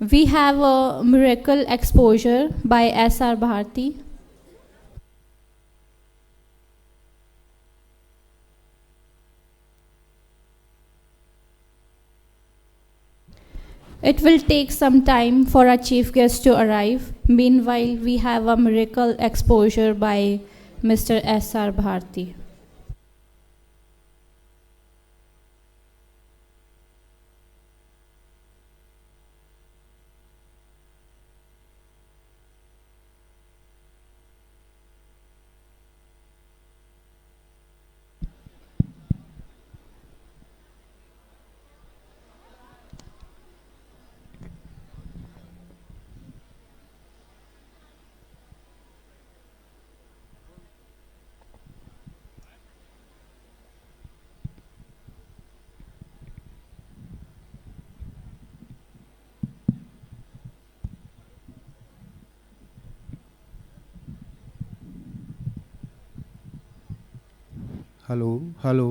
We have a miracle exposure by S.R. Bharti. It will take some time for our chief guest to arrive. Meanwhile, we have a miracle exposure by Mr. S.R. Bharti. Hello hello.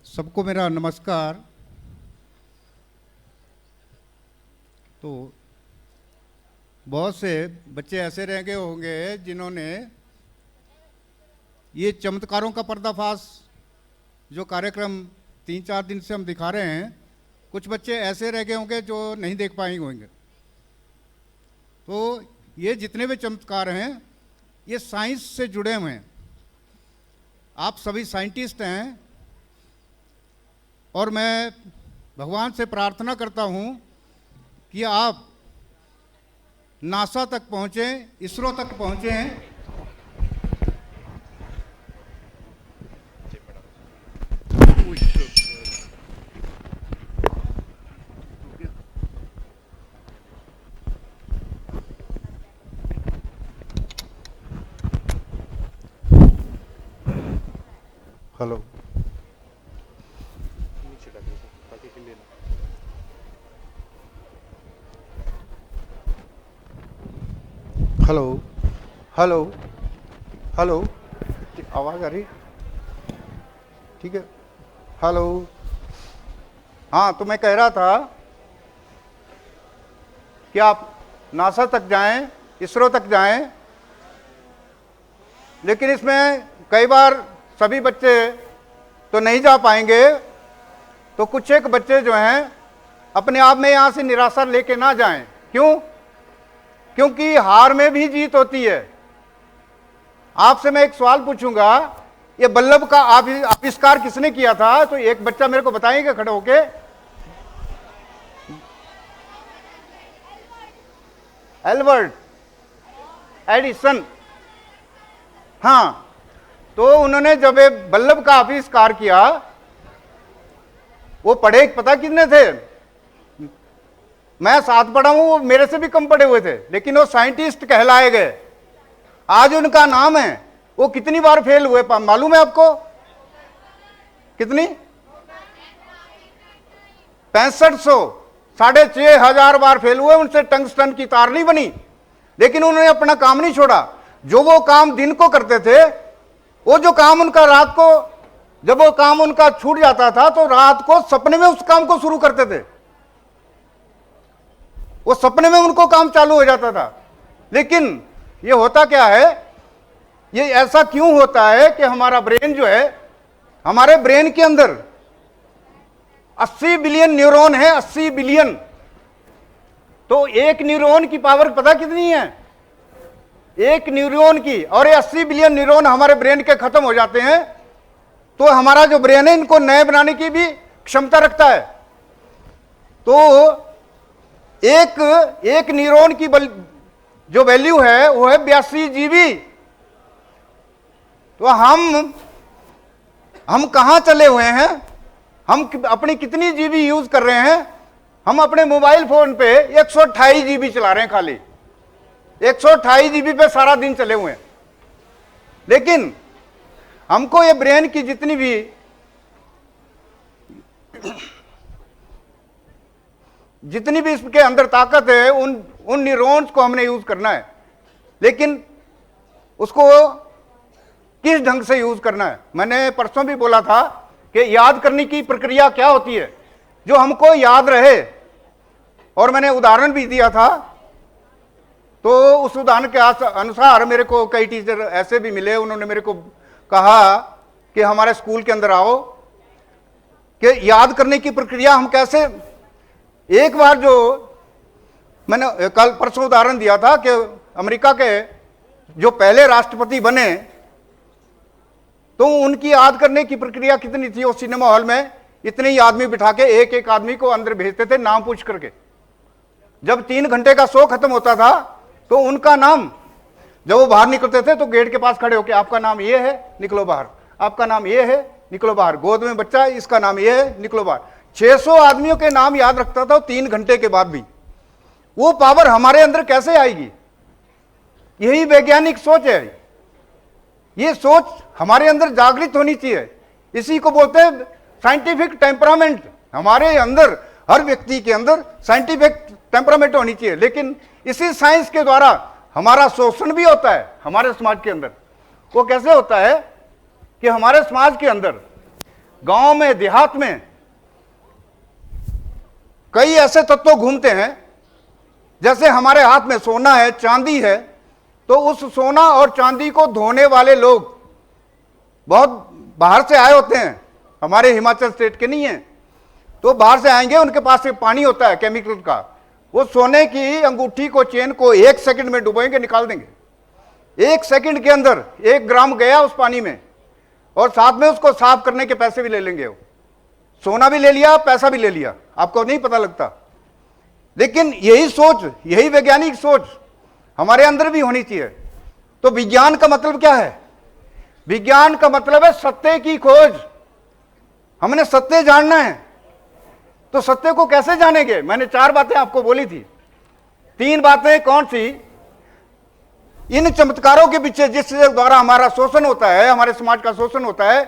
सबको मेरा नमस्कार। तो बहुत से बच्चे ऐसे रह गए होंगे जिन्होंने ये चमत्कारों का पर्दाफाश जो कार्यक्रम 3-4 दिन से हम दिखा रहे हैं, कुछ बच्चे ऐसे रह गए होंगे जो नहीं देख पाए होंगे। तो ये जितने भी चमत्कार हैं ये साइंस से जुड़े हुए हैं। आप सभी साइंटिस्ट हैं और मैं भगवान से प्रार्थना करता हूं कि आप नासा तक पहुंचें, इसरो तक पहुंचें। हेलो हेलो हेलो हेलो, आवाज़ आ रही? ठीक है, हेलो। हाँ, तो मैं कह रहा था कि आप नासा तक जाएं, इसरो तक जाएं, लेकिन इसमें कई बार सभी बच्चे तो नहीं जा पाएंगे। तो कुछ एक बच्चे जो हैं अपने आप में यहाँ से निराशा लेके ना जाएं। क्यों? क्योंकि हार में भी जीत होती है। आपसे मैं एक सवाल पूछूंगा, ये बल्लभ का आविष्कार किसने किया था? तो एक बच्चा मेरे को बताएंगे खड़े होके। Albert Edison. हाँ, तो उन्होंने जब बल्लभ का आविष्कार किया, वो पढ़े पता कितने थे? मैं 7 पढ़ा हूं, वो मेरे से भी कम पढ़े हुए थे, लेकिन वो साइंटिस्ट कहलाए गए। आज उनका नाम है। वो कितनी बार फेल हुए मालूम है आपको? कितनी? 6500, 6500 बार फेल हुए। उनसे टंगस्टन की तार नहीं बनी, लेकिन उन्होंने अपना काम नहीं छोड़ा। जो वो काम दिन को करते थे, वो जो काम उनका रात को, जब वो काम उनका छूट जाता था तो रात को सपने में उस काम को शुरू करते थे। वो सपने में उनको काम चालू हो जाता था। लेकिन ये होता क्या है, ये ऐसा क्यों होता है कि हमारा ब्रेन जो है, हमारे ब्रेन के अंदर 80 बिलियन न्यूरॉन है। 80 बिलियन। तो एक न्यूरॉन की पावर पता कितनी है? एक न्यूरॉन की। और ये 80 बिलियन न्यूरॉन हमारे ब्रेन के खत्म हो जाते हैं तो हमारा जो ब्रेन है इनको नए बनाने की भी क्षमता रखता है। तो एक न्यूरॉन की जो वैल्यू है वो है 82 जीबी। तो हम कहां चले हुए हैं? हम अपनी कितनी जीबी यूज कर रहे हैं? हम अपने मोबाइल फोन पे 128 जीबी चला रहे हैं। खाली 128 जीबी पे सारा दिन चले हुए हैं। लेकिन हमको ये ब्रेन की जितनी भी जितनी भी इसके अंदर ताकत है उन न्यूरॉन्स को हमने यूज करना है, लेकिन उसको किस ढंग से यूज करना है। मैंने परसों भी बोला था कि याद करने की प्रक्रिया क्या होती है जो हमको याद रहे, और मैंने उदाहरण भी दिया था। तो उस उदाहरण के अनुसार मेरे को कई टीचर ऐसे भी मिले, उन्होंने मेरे को कहा कि हमारे स्कूल के अंदर आओ कि याद करने की प्रक्रिया हम कैसे। एक बार जो मैंने कल परसों उदाहरण दिया था कि अमेरिका के जो पहले राष्ट्रपति बने, तो उनकी याद करने की प्रक्रिया कितनी थी। वो सिनेमा हॉल में इतने ही आदमी बिठा के एक एक आदमी को अंदर भेजते थे नाम पूछ करके। जब 3 घंटे का शो खत्म होता था तो उनका नाम, जब वो बाहर निकलते थे तो गेट के पास खड़े होके आपका नाम ये है, निकलो बाहर, आपका नाम ये है, निकलो बाहर, गोद में बच्चा है, इसका नाम ये है, निकलो बाहर। 600 आदमियों के नाम याद रखता था 3 घंटे के बाद भी। वो पावर हमारे अंदर कैसे आएगी? यही वैज्ञानिक सोच है। ये सोच हमारे अंदर जागृत होनी चाहिए। इसी को बोलते हैं साइंटिफिक टेम्परामेंट। हमारे अंदर, हर व्यक्ति के अंदर साइंटिफिक टेम्परामेंट होनी चाहिए, लेकिन इसी साइंस के द्वारा हमारा शोषण भी होता है हमारे समाज के अंदर। वो कैसे होता है कि हमारे समाज के अंदर, गांव में, देहात में कई ऐसे तत्व घूमते हैं। जैसे हमारे हाथ में सोना है, चांदी है, तो उस सोना और चांदी को धोने वाले लोग बहुत बाहर से आए होते हैं, हमारे हिमाचल स्टेट के नहीं है। तो बाहर से आएंगे, उनके पास एक पानी होता है केमिकल का, वो सोने की अंगूठी को, चेन को 1 सेकंड में डुबोएंगे, निकाल देंगे। 1 सेकंड के अंदर 1 ग्राम गया उस पानी में, और साथ में उसको साफ करने के पैसे भी ले लेंगे। वो सोना भी ले लिया, पैसा भी ले लिया, आपको नहीं पता लगता। लेकिन यही सोच, यही वैज्ञानिक सोच हमारे अंदर भी होनी चाहिए। तो विज्ञान का मतलब क्या है? विज्ञान का मतलब है सत्य की खोज। हमने सत्य जानना है। तो सत्य को कैसे जानेंगे? मैंने 4 बातें आपको बोली थी। 3 बातें कौन सी? इन चमत्कारों के पीछे जिसके द्वारा हमारा शोषण होता है, हमारे समाज का शोषण होता है,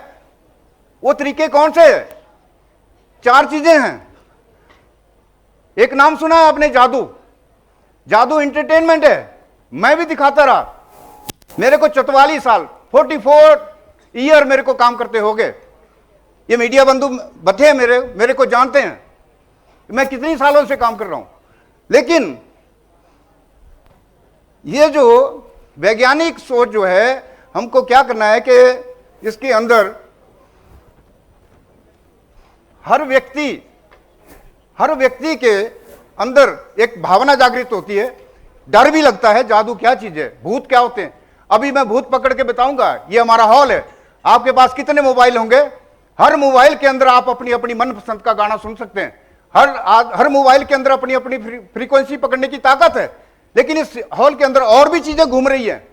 वो तरीके कौन से? 4 चीजें हैं। एक नाम सुना है आपने, जादू। जादू एंटरटेनमेंट है। मैं भी दिखाता रहा। मेरे को 44 साल, 44 ईयर मेरे को काम करते हो गए। ये मीडिया बंधु बथे मेरे को जानते हैं मैं कितनी सालों से काम कर रहा हूं। लेकिन ये जो वैज्ञानिक सोच जो है, हमको क्या करना है कि इसके अंदर हर व्यक्ति के अंदर एक भावना जागृत होती है। डर भी लगता है, जादू क्या चीज है, भूत क्या होते हैं। अभी मैं भूत पकड़ के बताऊंगा। ये हमारा हॉल है, आपके पास कितने मोबाइल होंगे? हर मोबाइल के अंदर आप अपनी अपनी मनपसंद का गाना सुन सकते हैं। हर मोबाइल के अंदर अपनी अपनी फ्रीक्वेंसी पकड़ने की ताकत है। लेकिन इस हॉल के अंदर और भी चीजें घूम रही हैं।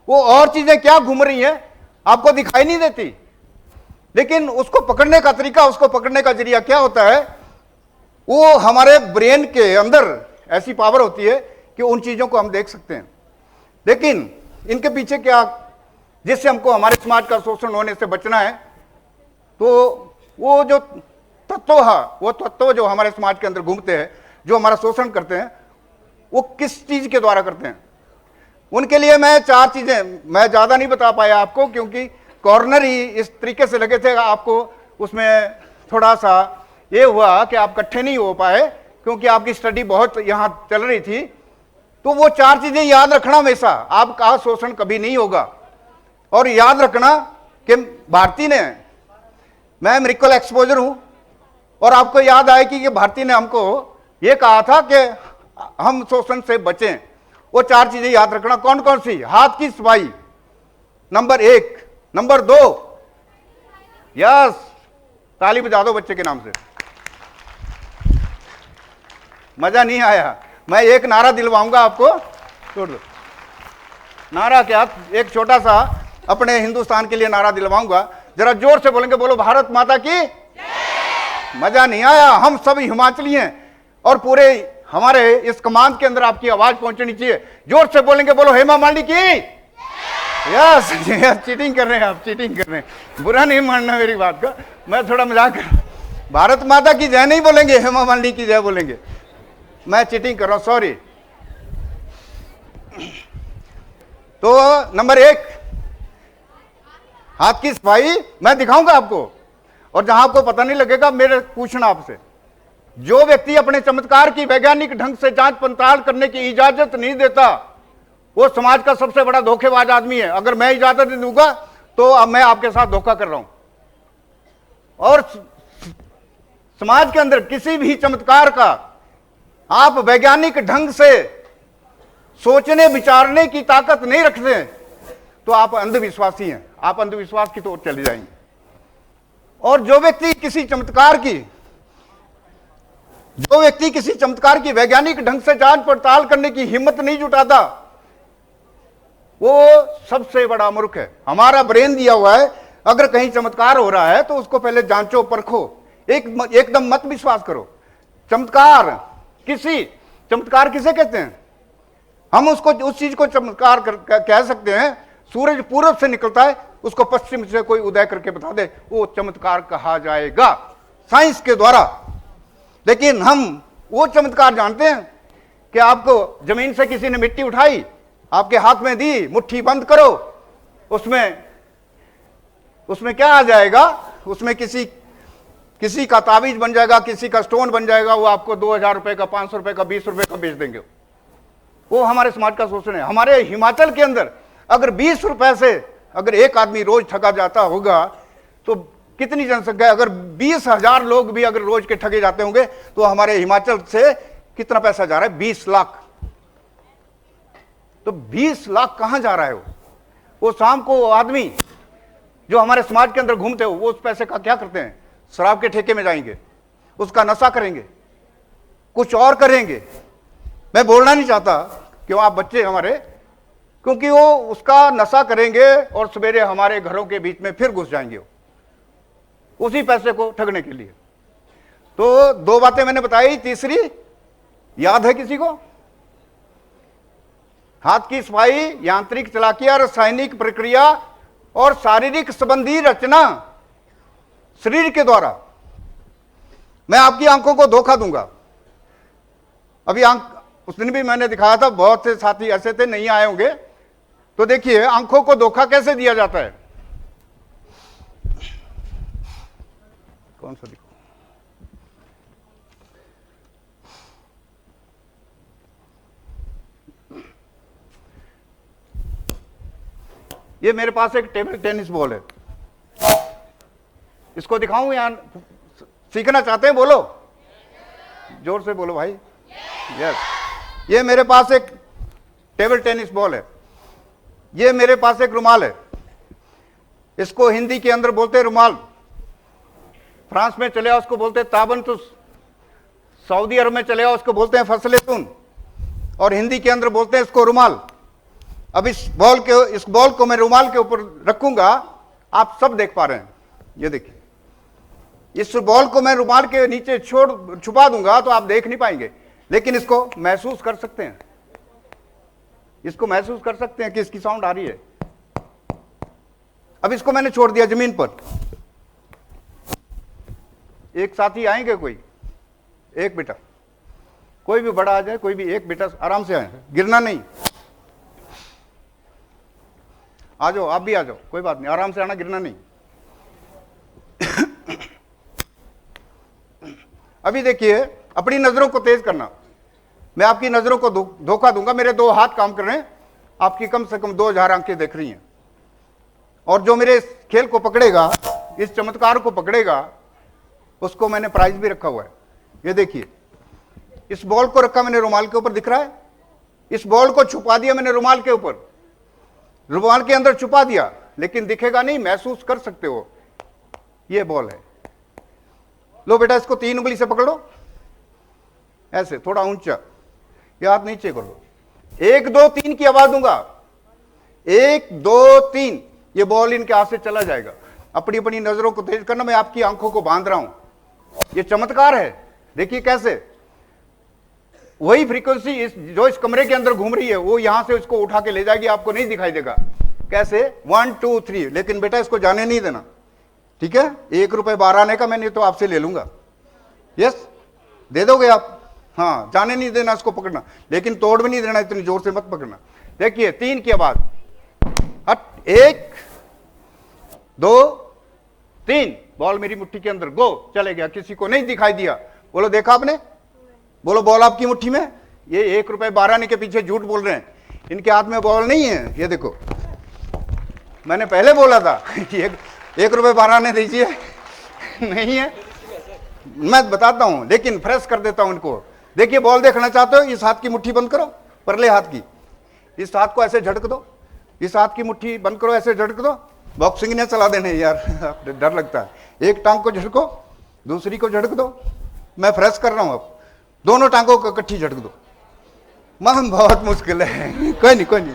वो और चीजें क्या घूम रही हैं आपको दिखाई नहीं देती, लेकिन उसको पकड़ने का तरीका, उसको पकड़ने का जरिया क्या होता है? वो हमारे ब्रेन के अंदर ऐसी पावर होती है कि उन चीजों को हम देख सकते हैं। लेकिन इनके पीछे क्या, जिससे हमको हमारे समाज का शोषण होने से बचना है, तो वो जो तत्व है, वो तत्व जो हमारे समाज के अंदर घूमते हैं, जो हमारा शोषण करते हैं, वो किस चीज के द्वारा करते हैं? उनके लिए मैं 4 चीजें, मैं ज्यादा नहीं बता पाया आपको, क्योंकि कॉर्नर ही इस तरीके से लगे थे। आपको उसमें थोड़ा सा ये हुआ कि आप इकट्ठे नहीं हो पाए, क्योंकि आपकी स्टडी बहुत यहां चल रही थी। तो वो 4 चीजें याद रखना हमेशा, आपका शोषण कभी नहीं होगा। और याद रखना कि भारती ने, मैं मेडिकल एक्सपोजर हूं, और आपको याद आए कि ये भारती ने हमको ये कहा था कि हम शोषण से बचें। वो 4 चीजें याद रखना। कौन कौन सी? हाथ की सफाई नंबर 1, नंबर 2, यस, ताली बजा दो बच्चे के नाम से। मजा नहीं आया? मैं एक नारा दिलवाऊंगा आपको, छोड़ दो। नारा क्या, एक छोटा सा अपने हिंदुस्तान के लिए नारा दिलवाऊंगा। जरा जोर से बोलेंगे, बोलो भारत माता की। मजा नहीं आया? हम सब हिमाचली हैं, और पूरे हमारे इस कमांड के अंदर आपकी आवाज पहुंचनी चाहिए। जोर से बोलेंगे, बोलो हेमा मालिनी की। यस, चीटिंग कर रहे हैं आप, चीटिंग कर रहे हैं। बुरा नहीं मानना मेरी बात का, मैं थोड़ा मजाक कर रहा हूं। भारत माता की जय नहीं बोलेंगे, हेमा मालिनी की जय बोलेंगे। मैं चीटिंग कर रहा हूं, सॉरी। तो नंबर 1, हाथ की सफाई मैं दिखाऊंगा आपको, और जहां आपको पता नहीं लगेगा मेरे पूछना आपसे। जो व्यक्ति अपने चमत्कार की वैज्ञानिक ढंग से जांच पड़ताल करने की इजाजत नहीं देता, वो समाज का सबसे बड़ा धोखेबाज आदमी है। अगर मैं इजाजत नहीं दूंगा तो अब मैं आपके साथ धोखा कर रहा हूं। और समाज के अंदर किसी भी चमत्कार का आप वैज्ञानिक ढंग से सोचने विचारने की ताकत नहीं रखते तो आप अंधविश्वासी हैं, आप अंधविश्वास की ओर चले जाएंगे। और जो व्यक्ति किसी चमत्कार की वैज्ञानिक ढंग से जांच पड़ताल करने की हिम्मत नहीं जुटाता, वो सबसे बड़ा मूर्ख है। हमारा ब्रेन दिया हुआ है, अगर कहीं चमत्कार हो रहा है तो उसको पहले जांचो परखो, एकदम मत विश्वास करो। चमत्कार किसे कहते हैं? हम उसको उस चीज को चमत्कार कह सकते हैं, सूरज पूरब से निकलता है, उसको पश्चिम से कोई उदय करके बता दे, वो चमत्कार कहा जाएगा साइंस के द्वारा। लेकिन हम वो चमत्कार जानते हैं कि आपको जमीन से किसी ने मिट्टी उठाई, आपके हाथ में दी, मुट्ठी बंद करो, उसमें क्या आ जाएगा? उसमें किसी का ताबीज बन जाएगा, किसी का स्टोन बन जाएगा, वो आपको 2000 रुपए का, 500 रुपए का, 20 रुपए का बेच देंगे। वो हमारे समाज का शोषण है। हमारे हिमाचल के अंदर अगर 20 रुपए से अगर एक आदमी रोज ठगा जाता होगा तो कितनी जनसंख्या, अगर 20,000 लोग भी अगर रोज के ठगे जाते होंगे तो हमारे हिमाचल से कितना पैसा जा रहा है? 20 लाख। तो 20 लाख कहां जा रहा है? वो शाम को आदमी जो हमारे समाज के अंदर घूमते हो, वो उस पैसे का क्या करते हैं? शराब के ठेके में जाएंगे, उसका नशा करेंगे, कुछ और करेंगे। मैं बोलना नहीं चाहता क्यों, आप बच्चे हमारे, क्योंकि वो उसका नशा करेंगे और सवेरे हमारे घरों के बीच में फिर घुस जाएंगे उसी पैसे को ठगने के लिए। तो 2 बातें मैंने बताई, तीसरी याद है किसी को? हाथ की सफाई, यांत्रिक चलाकिया, रासायनिक प्रक्रिया और शारीरिक संबंधी रचना शरीर के द्वारा। मैं आपकी आंखों को धोखा दूंगा। अभी उस दिन भी मैंने दिखाया था, बहुत से साथी ऐसे थे, नहीं आए होंगे। तो देखिए आंखों को धोखा कैसे दिया जाता है। कौन सा दिखो? ये मेरे पास एक टेबल टेनिस बॉल है, इसको दिखाऊं या सीखना चाहते हैं? बोलो, जोर से बोलो भाई। यस। ये मेरे पास एक टेबल टेनिस बॉल है, ये मेरे पास एक रुमाल है, इसको हिंदी के अंदर बोलते हैं रुमाल, फ्रांस में चले आओ उसको बोलते हैं ताबनतुस, सऊदी अरब में चले आओ उसको बोलते हैं फसलेतुन, और हिंदी के अंदर बोलते हैं इसको रुमाल। अब इस बॉल को मैं रुमाल के ऊपर रखूंगा, आप सब देख पा रहे हैं। ये देखिए, इस बॉल को मैं रुमाल के नीचे छुपा दूंगा तो आप देख नहीं पाएंगे, लेकिन इसको महसूस कर सकते हैं, इसको महसूस कर सकते हैं कि इसकी साउंड आ रही है। अब इसको मैंने छोड़ दिया जमीन पर, एक साथी आएंगे, कोई एक बेटा, कोई भी बड़ा आ जाए, कोई भी एक बेटा आराम से आए, गिरना नहीं। आ जाओ, आप भी आ जाओ, कोई बात नहीं, आराम से आना, गिरना नहीं। अभी देखिए, अपनी नजरों को तेज करना। मैं आपकी नजरों को धोखा दूंगा। मेरे 2 हाथ काम कर रहे हैं, आपकी कम से कम 2000 आंखें देख रही हैं, और जो मेरे इस खेल को पकड़ेगा, इस चमत्कार को पकड़ेगा, उसको मैंने प्राइज भी रखा हुआ है। ये देखिए, इस बॉल को रखा मैंने रुमाल के ऊपर, दिख रहा है? इस बॉल को छुपा दिया मैंने रुमाल के ऊपर, रुमाल के अंदर छुपा दिया, लेकिन दिखेगा नहीं, महसूस कर सकते हो। ये बॉल है। लो बेटा, इसको 3 उंगली से पकड़ो, ऐसे थोड़ा ऊंचा, ये हाथ नीचे कर लो। 1 2 3 की आवाज दूंगा, 1 2 3, ये बॉल इनके हाथ से चला जाएगा। अपनी अपनी नजरों को तेज करना। मैं आपकी आंखों को बांध रहा हूं, ये चमत्कार है। देखिए कैसे वही फ्रीक्वेंसी जो इस कमरे के अंदर घूम रही है, वो यहां से उसको उठा के ले जाएगी, आपको नहीं दिखाई देगा। कैसे? 1 2 3। लेकिन बेटा इसको जाने नहीं देना, ठीक है? 1 रुपए 12 आने का मैंने तो आपसे ले लूंगा। यस, दे दोगे आप? हाँ, जाने नहीं देना इसको पकड़ना, लेकिन तोड़ भी नहीं देना, इतनी जोर से मत पकड़ना। देखिए 3 की आवाज, हट, 1 2 3, बॉल मेरी मुट्ठी के अंदर, गो, चले गया, किसी को नहीं दिखाई दिया। बोलो देखा आपने, बोलो बॉल आपकी मुट्ठी में। ये 1 रुपए 12 आने के पीछे झूठ बोल रहे हैं, इनके हाथ में बॉल नहीं है। ये देखो, मैंने पहले बोला था कि 1 रुपए 12 आने दीजिए, नहीं है, मैं बताता हूं, लेकिन फ्रेश कर देता हूं इनको। देखिए बॉल देखना चाहते हो, इस हाथ की मुट्ठी बंद करो, परले हाथ की, इस हाथ को ऐसे झटक दो, इस हाथ की मुट्ठी बंद करो, ऐसे झटक दो। बॉक्सिंग ने चला देने यार डर लगता है। एक टांग को झटको, दूसरी को झटक दो, मैं फ्रेश कर रहा हूं, अब दोनों टांगों को इकट्ठी झटक दो। मन बहुत मुश्किल है, कोई नहीं,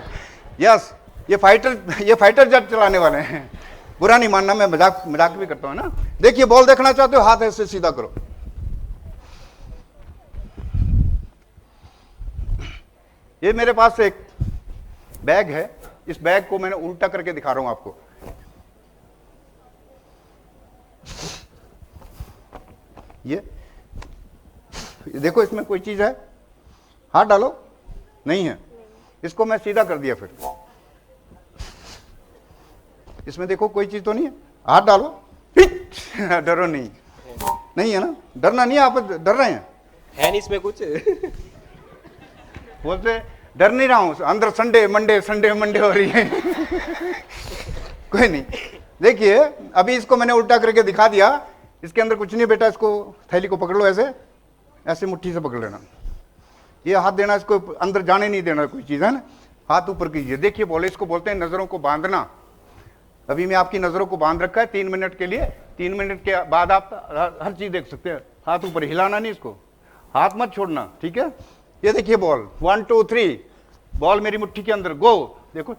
यस, ये फाइटर जेट चलाने वाले हैं, बुरा नहीं मानना, मैं मजाक भी करता हूं ना। देखिए बॉल देखना चाहते हो, हाथ ऐसे सीधा करो, ये मेरे पास एक बैग है, इस बैग को मैंने उल्टा करके दिखा रहा हूं आपको। ये देखो, इसमें कोई चीज है, हाथ डालो, नहीं है, इसको मैं सीधा कर दिया, फिर इसमें देखो कोई चीज तो नहीं है, हाथ डालो, डरो नहीं है ना, डरना नहीं है, आप डर रहे हैं, है नहीं इसमें कुछ। बोलते डर नहीं रहा हूं, अंदर संडे मंडे हो रही है। कोई नहीं, देखिए अभी इसको मैंने उल्टा करके दिखा दिया, इसके अंदर कुछ नहीं बेटा, इसको थैली को पकड़ लो, ऐसे मुट्ठी से पकड़ लेना, ये हाथ देना, इसको अंदर जाने नहीं देना कोई चीज, है ना, हाथ ऊपर कीजिए। देखिए बोले, इसको बोलते हैं नजरों को बांधना। अभी मैं आपकी नजरों को बांध रखा है 3 मिनट के लिए, 3 मिनट के बाद आप हर चीज देख सकते हैं। हाथ ऊपर, हिलाना नहीं इसको, हाथ मत छोड़ना, ठीक है। ये देखिए बॉल, 1 2 3, बॉल मेरी मुट्ठी के अंदर, गो, देखो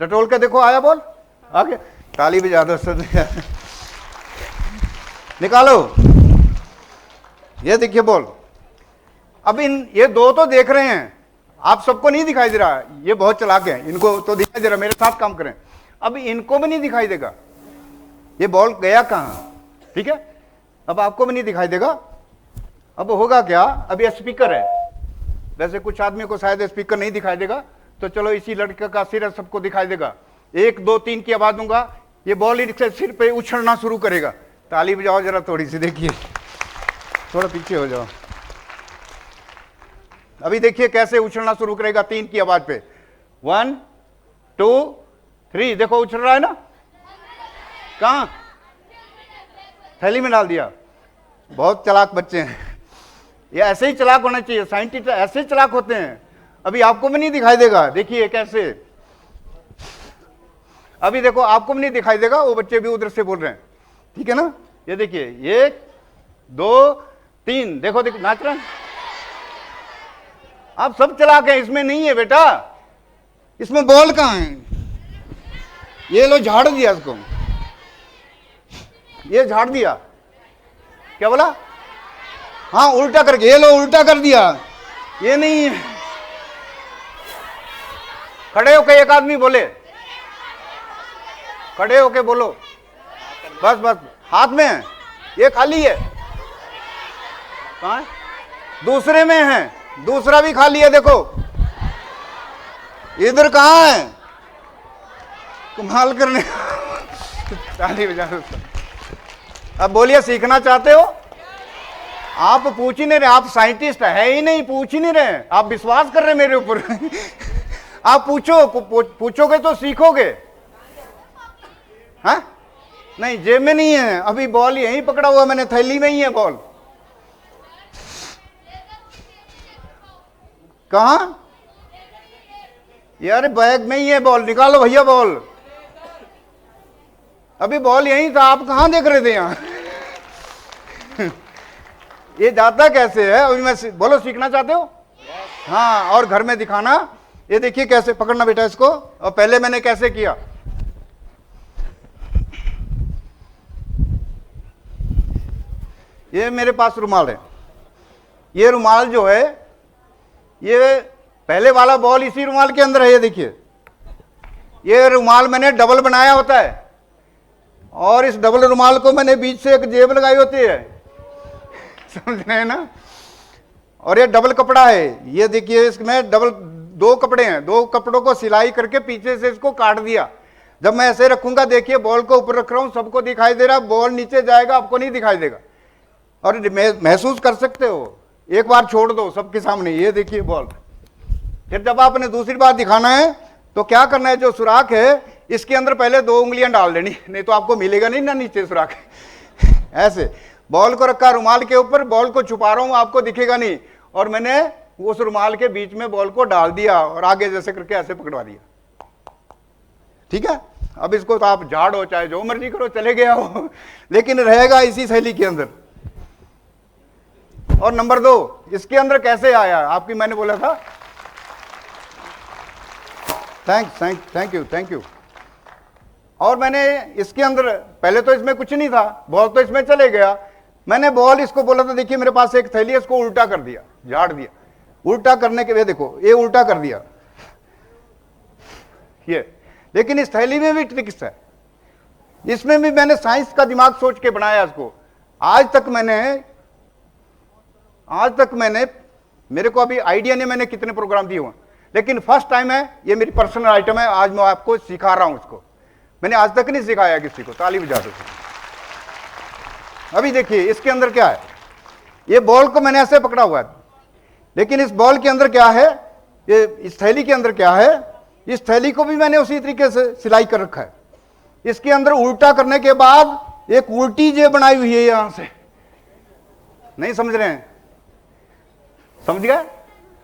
टटोल के देखो, आया बॉल, आगे, ताली बजा दो सब, निकालो। ये देखिए बॉल, अब ये 2 तो देख रहे हैं, आप सबको नहीं दिखाई दे रहा, ये बहुत चलाक है, इनको तो दिखाई दे रहा, मेरे साथ काम करें। अब इनको भी नहीं दिखाई देगा ये बॉल गया कहां, ठीक है, अब आपको भी नहीं दिखाई देगा। अब होगा क्या, अब ये स्पीकर है, वैसे कुछ आदमी को शायद स्पीकर नहीं दिखाई देगा, तो चलो इसी लड़के का सिर है, सबको दिखाई देगा। 1 2 3 की आवाज दूंगा, ये बॉल इसके सिर पे उछलना शुरू करेगा। ताली बजाओ जरा थोड़ी सी, देखिए थोड़ा पीछे हो जाओ। अभी देखिए कैसे उछलना शुरू करेगा 3 की आवाज पे, 1 2 3, देखो उछल रहा है ना, कहां, थैली में डाल दिया। बहुत चालाक बच्चे हैं, ये ऐसे ही चालाक होना चाहिए, साइंटिस्ट ऐसे ही चालाक होते हैं। अभी आपको भी नहीं दिखाई देगा, देखिए कैसे, अभी देखो आपको भी नहीं दिखाई देगा, वो बच्चे भी उधर से बोल रहे हैं, ठीक है ना। ये देखिए 1 2 3, देखो देखो नाच रहे हैं, आप सब चालाक हैं, इसमें नहीं है बेटा, इसमें बॉल कहां है। ये लो झाड़ दिया इसको, ये झाड़ दिया, क्या बोला, हाँ उल्टा करके, ये लो उल्टा कर दिया, ये नहीं है। खड़े होके एक आदमी बोले, खड़े होके बोलो, बस बस, हाथ में है, ये खाली है, कहां है, दूसरे में है, दूसरा भी खाली है, देखो इधर कहां है, कमाल करने। ताली बजा दो। अब बोलिए सीखना चाहते हो, आप पूछ ही नहीं रहे, आप साइंटिस्ट है ही नहीं, पूछ ही नहीं रहे, आप विश्वास कर रहे मेरे ऊपर। आप पूछोगे तो सीखोगे, हाँ नहीं, जेब में नहीं है, अभी बॉल यहीं पकड़ा हुआ मैंने, थैली में ही है बॉल, कहां, यार बैग में ही है बॉल, निकालो भैया बॉल, अभी बॉल यहीं था, आप कहां देख रहे थे यहां। ये जाता कैसे है, अभी मैं बोलो सीखना चाहते हो, हाँ, और घर में दिखाना। ये देखिए कैसे पकड़ना बेटा इसको, और पहले मैंने कैसे किया, ये मेरे पास रुमाल है, ये रुमाल जो है, ये पहले वाला बॉल इसी रुमाल के अंदर है, ये देखिए, ये रुमाल मैंने डबल बनाया होता है, और इस डबल रुमाल को मैंने बीच से एक जेब लगाई होती है, समझ रहे हैं ना। और ये डबल कपड़ा है, ये देखिए इसमें डबल 2 कपड़े हैं, 2 कपड़ों को सिलाई करके पीछे से इसको काट दिया। जब मैं ऐसे रखूंगा, देखिए बॉल को ऊपर रख रहा हूं, सबको दिखाई दे रहा, बॉल नीचे जाएगा, आपको नहीं दिखाई देगा। और महसूस कर सकते हो, एक बार छोड़ दो सबके सामने, ये देखिए बॉल। फिर जब आपने दूसरी बार दिखाना है तो क्या करना है, जो सुराख है इसके अंदर पहले 2 उंगलियां डाल देनी, नहीं तो आपको मिलेगा नहीं ना नीचे सुराख। ऐसे बॉल को रखा रुमाल के ऊपर, बॉल को छुपा रहा हूं, आपको दिखेगा नहीं, और मैंने उस रुमाल के बीच में बॉल को डाल दिया और आगे जैसे करके ऐसे पकड़वा दिया। ठीक है, अब इसको तो आप झाड़ो चाहे जो मर्जी करो, चले गया हो, लेकिन रहेगा इसी शैली के अंदर। और नंबर 2, इसके अंदर कैसे आया आपकी, मैंने बोला था, थैंक यू। और मैंने इसके अंदर, पहले तो इसमें कुछ नहीं था, बॉल तो इसमें चले गया, मैंने बॉल इसको बोला था देखिए मेरे पास एक थैली है, इसको उल्टा कर दिया, झाड़ दिया। उल्टा करने के लिए देखो ये उल्टा कर दिया ये, लेकिन इस थैली में भी ट्रिक्स है, इसमें भी मैंने साइंस का दिमाग सोच के बनाया इसको। आज तक मैंने मेरे को अभी आइडिया नहीं मैंने कितने प्रोग्राम दिए हुए, लेकिन फर्स्ट टाइम है, ये मेरी पर्सनल आइटम है, आज मैं आपको सिखा रहा हूं इसको। मैंने आज तक नहीं सिखाया किसी को, ताली बजा दो। अभी देखिए इसके अंदर क्या है, ये बॉल को मैंने ऐसे पकड़ा हुआ है, लेकिन इस बॉल के अंदर क्या है, ये इस थैली के अंदर क्या है, इस थैली को भी मैंने उसी तरीके से सिलाई कर रखा है। इसके अंदर उल्टा करने के बाद एक उल्टी जेब बनाई हुई है यहां से, नहीं समझ रहे हैं, समझ गए,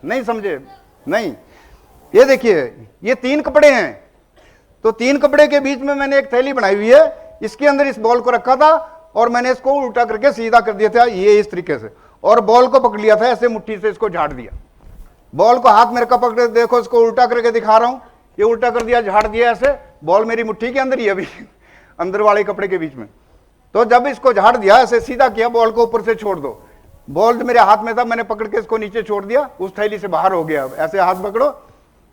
नहीं समझे, नहीं, ये देखिए ये 3 कपड़े हैं, तो 3 कपड़े के बीच में मैंने एक थैली बनाई हुई है, इसके अंदर इस बॉल को रखा था और मैंने इसको उल्टा करके सीधा कर दिया था, ये इस तरीके से, और बॉल को पकड़ लिया था ऐसे मुट्ठी से, इसको झाड़ दिया। बॉल को हाथ में रखा पकड़, देखो इसको उल्टा करके दिखा रहा हूं, ये उल्टा कर दिया, झाड़ दिया ऐसे, बॉल मेरी मुट्ठी के अंदर ही अभी अंदर वाले कपड़े के बीच में। तो जब इसको झाड़ दिया, ऐसे सीधा किया, बॉल को ऊपर से छोड़ दो, बॉल मेरे हाथ में था, मैंने पकड़ के इसको नीचे छोड़ दिया, उस थैली से बाहर हो गया। ऐसे हाथ पकड़ो,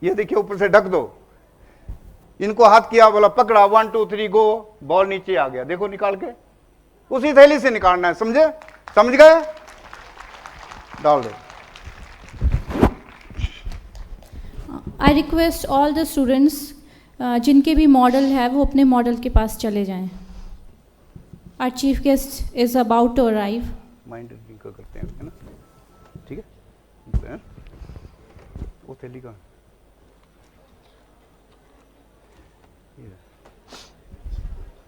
ये देखिए ऊपर से ढक दो, इनको हाथ किया, बोला पकड़ा, 1 2 3 गो, बॉल नीचे आ गया, देखो निकाल के, उसी थैली से निकालना है, समझे, समझ गए, डाल दो। I request all the students जिनके भी मॉडल है वो अपने मॉडल के पास चले जाएं। Our chief guest is about to arrive. Mind reading का करते हैं, है ना, ठीक है, वो थैली का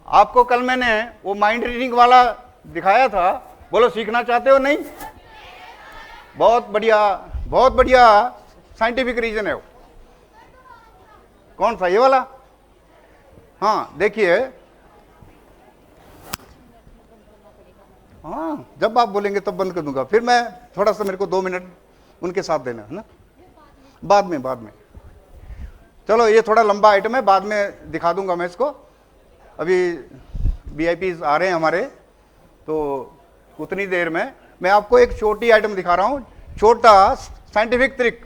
आपको कल मैंने वो माइंड रीडिंग वाला दिखाया था, बोलो सीखना चाहते हो, नहीं, बहुत बढ़िया साइंटिफिक रीजन है वो। कौन सा, ये वाला, हाँ देखिए, हाँ जब आप बोलेंगे तब बंद कर दूंगा, फिर मैं थोड़ा सा, मेरे को 2 मिनट उनके साथ देना है ना, बाद में। चलो ये थोड़ा लंबा आइटम है, बाद में दिखा दूंगा मैं इसको, अभी VIPs आ रहे हैं हमारे, तो उतनी देर में मैं आपको एक छोटी आइटम दिखा रहा हूं, छोटा साइंटिफिक ट्रिक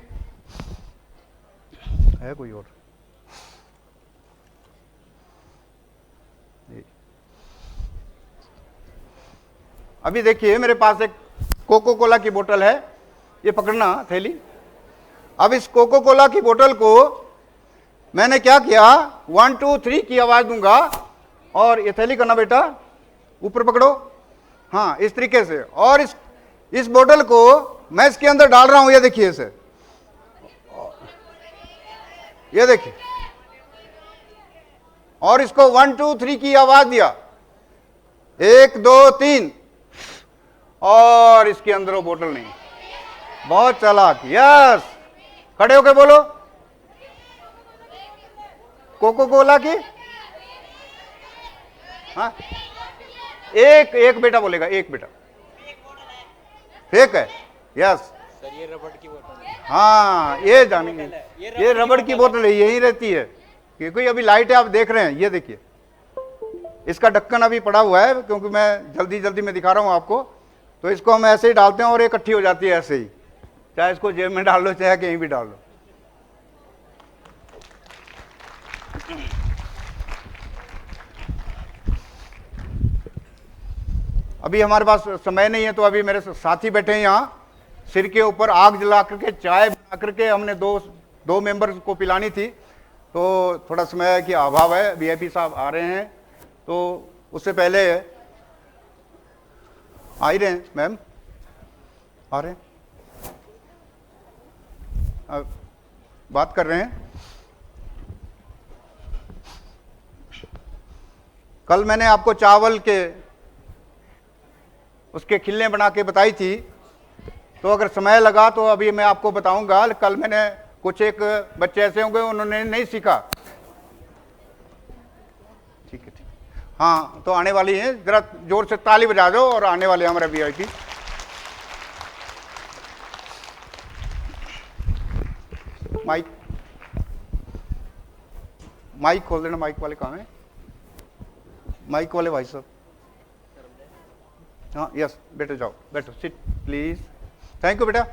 है। कोई और, अभी देखिए मेरे पास एक कोको कोला की बोतल है, ये पकड़ना थैली। अब इस कोको कोला की बोतल को मैंने क्या किया, 1 2 3 की आवाज दूंगा और ये थैली करना बेटा, ऊपर पकड़ो, हाँ इस तरीके से, और इस बोतल को मैं इसके अंदर डाल रहा हूं, ये देखिए इसे, ये देखिए, और इसको 1 2 3 की आवाज दिया, 1 2 3, और इसके अंदर वो बोतल नहीं। बहुत चालाक, यस, खड़े होके बोलो, कोको कोला की, हाँ एक बेटा बोलेगा, एक बेटा, फेक है, यस सर, ये रबड़ की बोतल है। हाँ ये जानेंगे, ये रबड़ की बोतल है, यही रहती है, क्योंकि अभी लाइट है, आप देख रहे हैं, ये देखिए, इसका ढक्कन अभी पड़ा हुआ है, क्योंकि मैं जल्दी में दिखा रहा हूं आपको, तो इसको हम ऐसे ही डालते हैं और इकट्ठी हो जाती है ऐसे ही, चाहे इसको जेब में डाल लो चाहे कहीं भी डाल लो। अभी हमारे पास समय नहीं है, तो अभी मेरे साथी बैठे हैं यहाँ, सिर के ऊपर आग जला करके चाय बना करके हमने दो मेंबर्स को पिलानी थी। तो थोड़ा समय की अभाव है, वीआईपी साहब आ रहे हैं, तो उससे पहले आ ही रहे हैं। मैम आ रहे हैं, बात कर रहे हैं। कल मैंने आपको चावल के उसके खिल्ले बना के बताई थी, तो अगर समय लगा तो अभी मैं आपको बताऊंगा। कल मैंने कुछ एक बच्चे ऐसे होंगे उन्होंने नहीं सीखा। ठीक है, ठीक, हाँ, तो आने वाली है, जरा जोर से ताली बजा दो और आने वाले हमारे वीआईपी। माइक खोल देना, माइक वाले कहाँ हैं? माइक वाले भाई साहब। हाँ, यस, बेटे जाओ, बैठो, सिट प्लीज। थैंक यू बेटा।